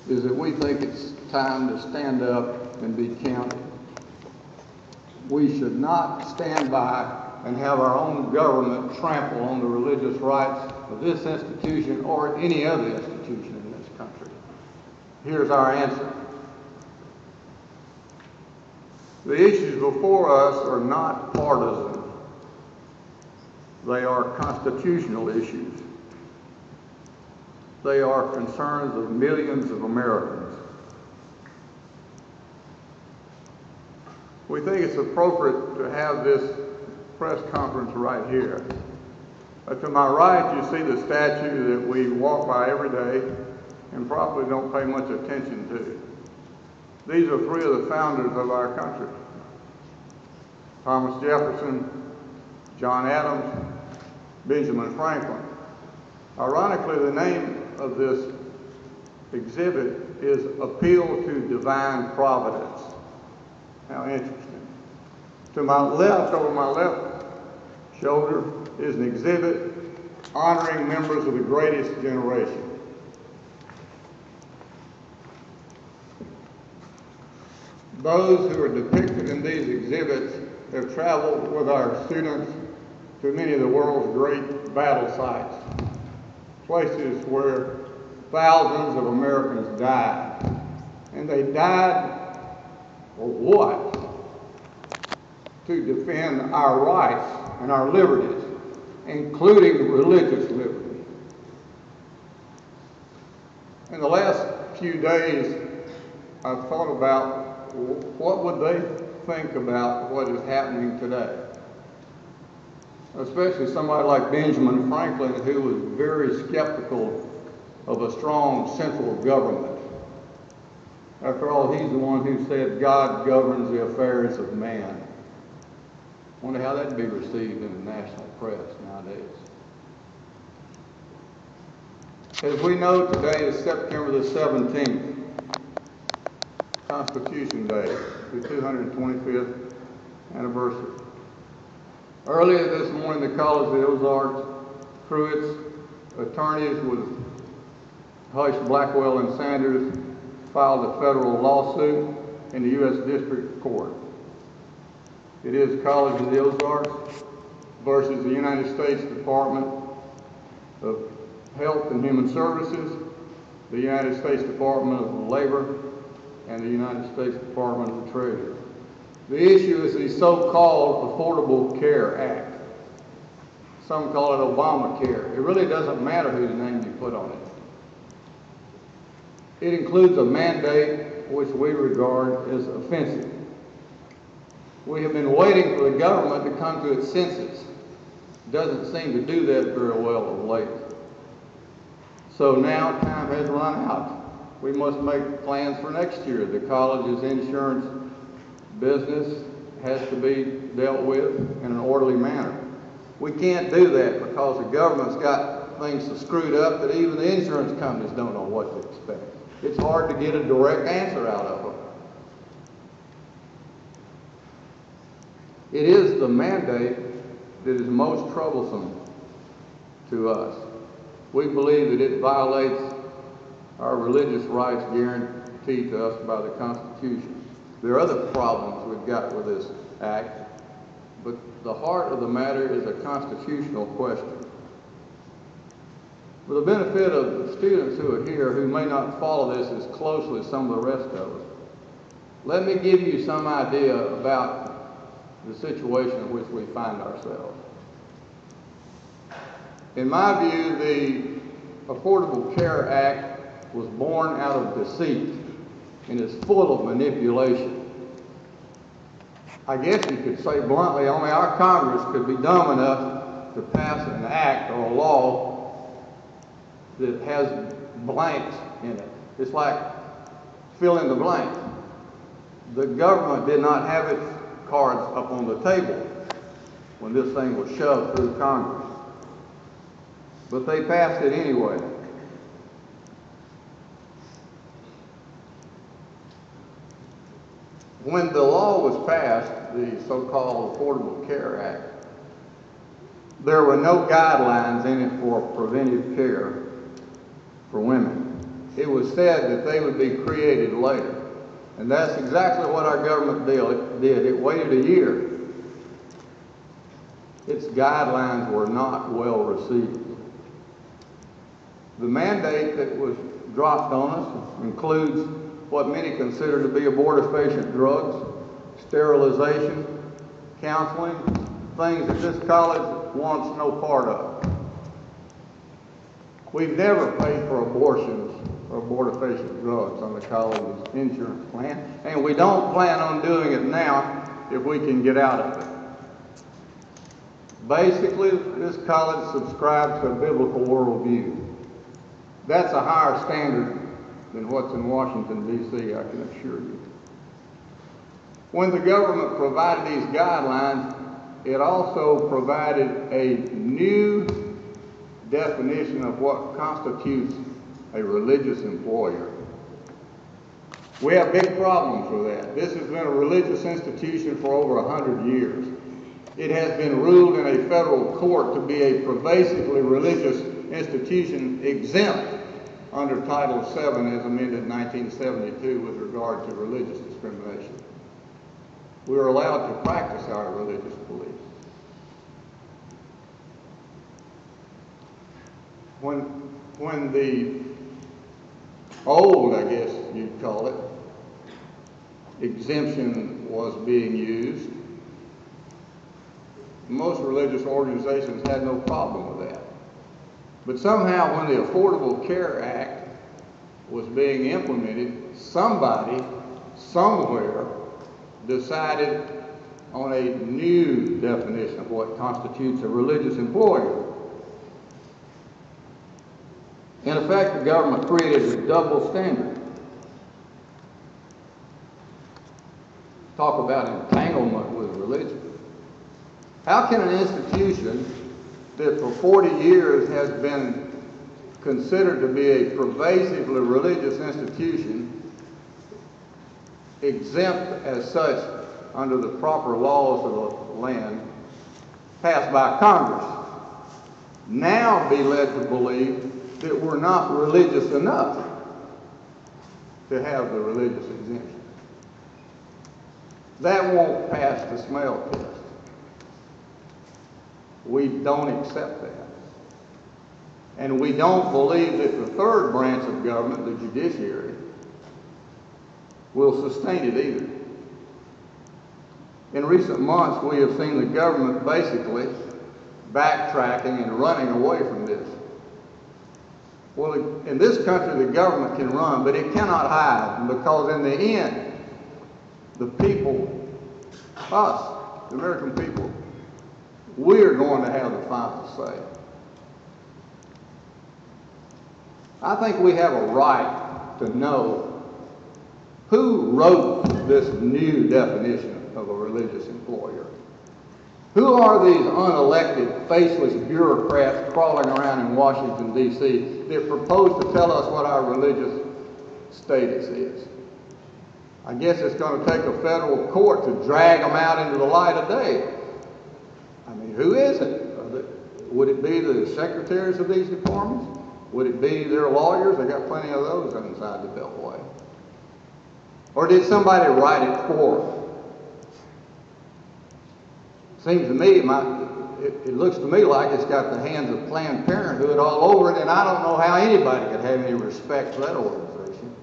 is that we think it's time to stand up and be counted. We should not stand by and have our own government trample on the religious rights of this institution or any other institution in this country. Here's our answer. The issues before us are not partisan. They are constitutional issues. They are concerns of millions of Americans. We think it's appropriate to have this press conference right here. To my right, you see the statue that we walk by every day and probably don't pay much attention to. These are three of the founders of our country: Thomas Jefferson, John Adams, Benjamin Franklin. Ironically, the name of this exhibit is Appeal to Divine Providence. How interesting. To my left, over my left shoulder, is an exhibit honoring members of the greatest generation. Those who are depicted in these exhibits have traveled with our students to many of the world's great battle sites, places where thousands of Americans died. And they died for what? To defend our rights and our liberties, including religious liberty. In the last few days, I've thought about what would they think about what is happening today. Especially somebody like Benjamin Franklin, who was very skeptical of a strong central government. After all, he's the one who said God governs the affairs of man. I wonder how that'd be received in the national press nowadays. As we know, today is September the 17th, Constitution Day, the 225th anniversary. Earlier this morning, the College of the Ozarks, through its attorneys with Hush, Blackwell, and Sanders, filed a federal lawsuit in the U.S. District Court. It is College of the Ozarks versus the United States Department of Health and Human Services, the United States Department of Labor, and the United States Department of the Treasury. The issue is the so-called Affordable Care Act. Some call it Obamacare. It really doesn't matter whose name you put on it. It includes a mandate which we regard as offensive. We have been waiting for the government to come to its senses. It doesn't seem to do that very well of late. So now time has run out. We must make plans for next year. The college's insurance business has to be dealt with in an orderly manner. We can't do that because the government's got things so screwed up that even the insurance companies don't know what to expect. It's hard to get a direct answer out of them. It is the mandate that is most troublesome to us. We believe that it violates our religious rights guaranteed to us by the Constitution. There are other problems we've got with this act, but the heart of the matter is a constitutional question. For the benefit of the students who are here who may not follow this as closely as some of the rest of us, let me give you some idea about the situation in which we find ourselves. In my view, the Affordable Care Act was born out of deceit and is full of manipulation. I guess you could say bluntly, only our Congress could be dumb enough to pass an act or a law that has blanks in it. It's like fill in the blank. The government did not have its cards up on the table when this thing was shoved through Congress. But they passed it anyway. When the law was passed, the so-called Affordable Care Act, there were no guidelines in it for preventive care for women. it was said that they would be created later. And that's exactly what our government did. It waited a year. Its guidelines were not well received. The mandate that was dropped on us includes what many consider to be abortifacient drugs, sterilization, counseling, things that this college wants no part of. We've never paid for abortions or abortifacient drugs on the college's insurance plan, and we don't plan on doing it now if we can get out of it. Basically, this college subscribes to a biblical worldview. That's a higher standard than what's in Washington, D.C., I can assure you. When the government provided these guidelines, it also provided a new definition of what constitutes a religious employer. We have big problems with that. This has been a religious institution for over 100 years. It has been ruled in a federal court to be a pervasively religious institution exempt under Title VII as amended in 1972 with regard to religious discrimination. We are allowed to practice our religious beliefs. When the old, I guess you'd call it, exemption was being used, most religious organizations had no problem with that. But somehow when the Affordable Care Act was being implemented, somebody, somewhere, decided on a new definition of what constitutes a religious employer. In effect, the government created a double standard. Talk about entanglement with religion. How can an institution that for 40 years has been considered to be a pervasively religious institution, exempt as such under the proper laws of the land passed by Congress, now be led to believe that we're not religious enough to have the religious exemption? That won't pass the smell test. We don't accept that. And we don't believe that the third branch of government, the judiciary, will sustain it either. In recent months, we have seen the government basically backtracking and running away from this. Well, in this country, the government can run, but it cannot hide, because in the end, the people, us, the American people, we're going to have the final say. I think we have a right to know who wrote this new definition of a religious employer. Who are these unelected, faceless bureaucrats crawling around in Washington, D.C. that propose to tell us what our religious status is? I guess it's going to take a federal court to drag them out into the light of day. I mean, who is it? Would it be the secretaries of these departments? Would it be their lawyers? They got plenty of those inside the Beltway. Or did somebody write it for them? Seems to me, it looks to me like it's got the hands of Planned Parenthood all over it, and I don't know how anybody could have any respect for that organization.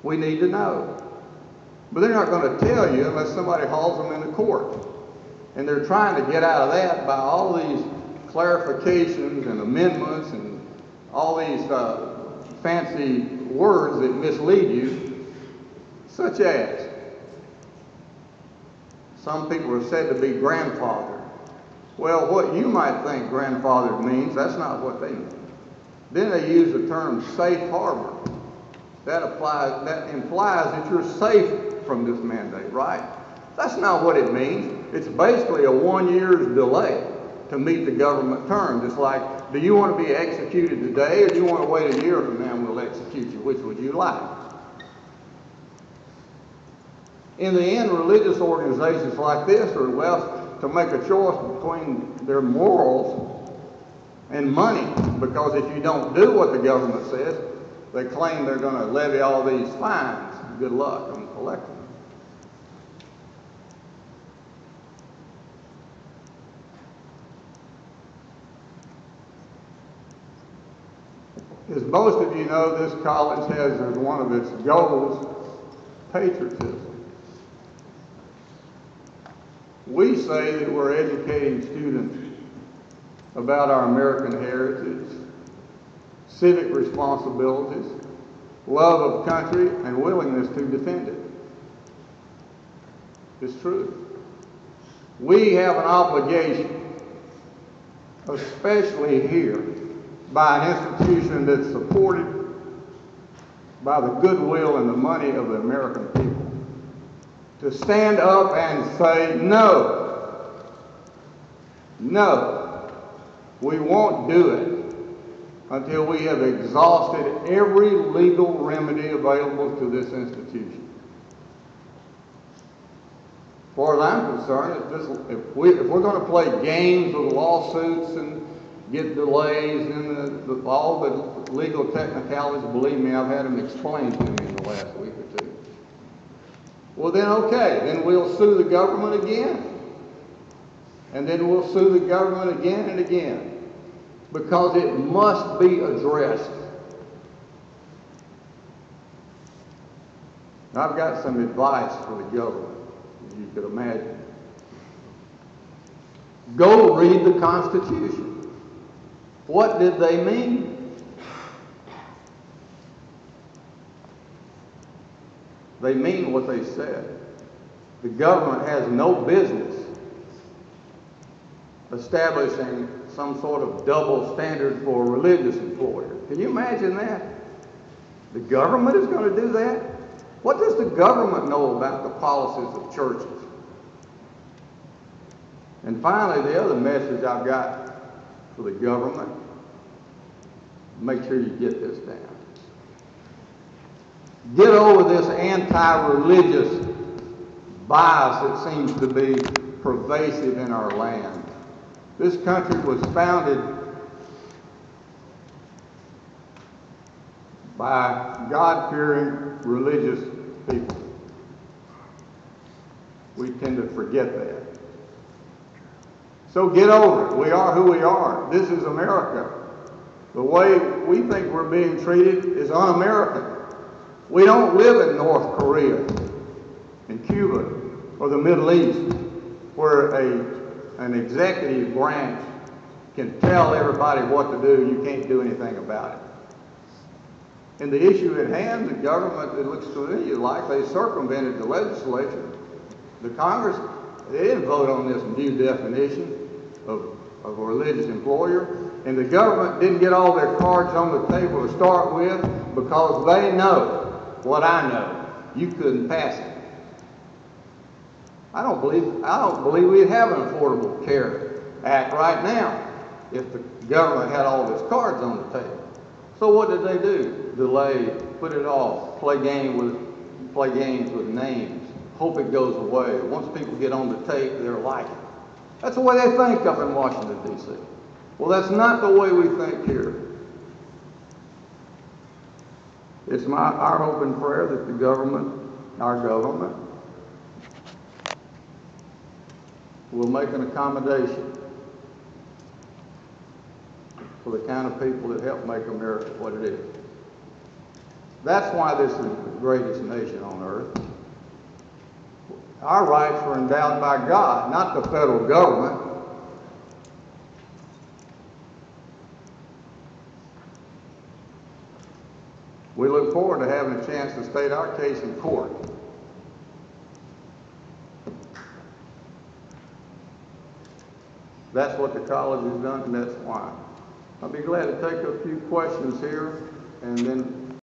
We need to know. But they're not going to tell you unless somebody hauls them into court. And they're trying to get out of that by all these clarifications and amendments and all these fancy words that mislead you, such as some people are said to be grandfathered. Well, what you might think grandfathered means, that's not what they mean. Then they use the term safe harbor. That implies that you're safe from this mandate, right? That's not what it means. It's basically a 1 year's delay to meet the government terms. It's like, do you want to be executed today, or do you want to wait a year from now and we'll execute you? Which would you like? In the end, religious organizations like this are left to make a choice between their morals and money, because if you don't do what the government says, they claim they're going to levy all these fines. Good luck on collecting them. As most of you know, this college has as one of its goals patriotism. We say that we're educating students about our American heritage, civic responsibilities, love of country, and willingness to defend it. It's true. We have an obligation, especially here, by an institution that's supported by the goodwill and the money of the American people, to stand up and say, no, no, we won't do it until we have exhausted every legal remedy available to this institution. As far as I'm concerned, if we're going to play games with lawsuits and get delays in all the legal technicalities, believe me, I've had them explained to me in the last week or two. Well, then okay, then we'll sue the government again. And then we'll sue the government again and again, because it must be addressed. Now, I've got some advice for the government, as you could imagine. Go read the Constitution. What did they mean? They mean what they said. The government has no business establishing some sort of double standard for a religious employer. Can you imagine that? The government is going to do that? What does the government know about the policies of churches? And finally, the other message I've got for the government, make sure you get this down. Get over this anti-religious bias that seems to be pervasive in our land. This country was founded by God-fearing religious people. We tend to forget that. So get over it. We are who we are. This is America. The way we think we're being treated is un-American. We don't live in North Korea, in Cuba, or the Middle East, where an executive branch can tell everybody what to do. You can't do anything about it. In the issue at hand, the government, it looks to me like they circumvented the legislature. The Congress, they didn't vote on this new definition of a religious employer, and the government didn't get all their cards on the table to start with, because they know what I know. You couldn't pass it. I don't believe we'd have an Affordable Care Act right now if the government had all its cards on the table. So what did they do? Delay, put it off, play games with names, hope it goes away. Once people get on the tape, they're like it. That's the way they think up in Washington, D.C. Well, that's not the way we think here. It's our hope and prayer that our government, will make an accommodation for the kind of people that help make America what it is. That's why this is the greatest nation on earth. Our rights were endowed by God, not the federal government. We look forward to having a chance to state our case in court. That's what the college has done, and that's why. I'll be glad to take a few questions here, and then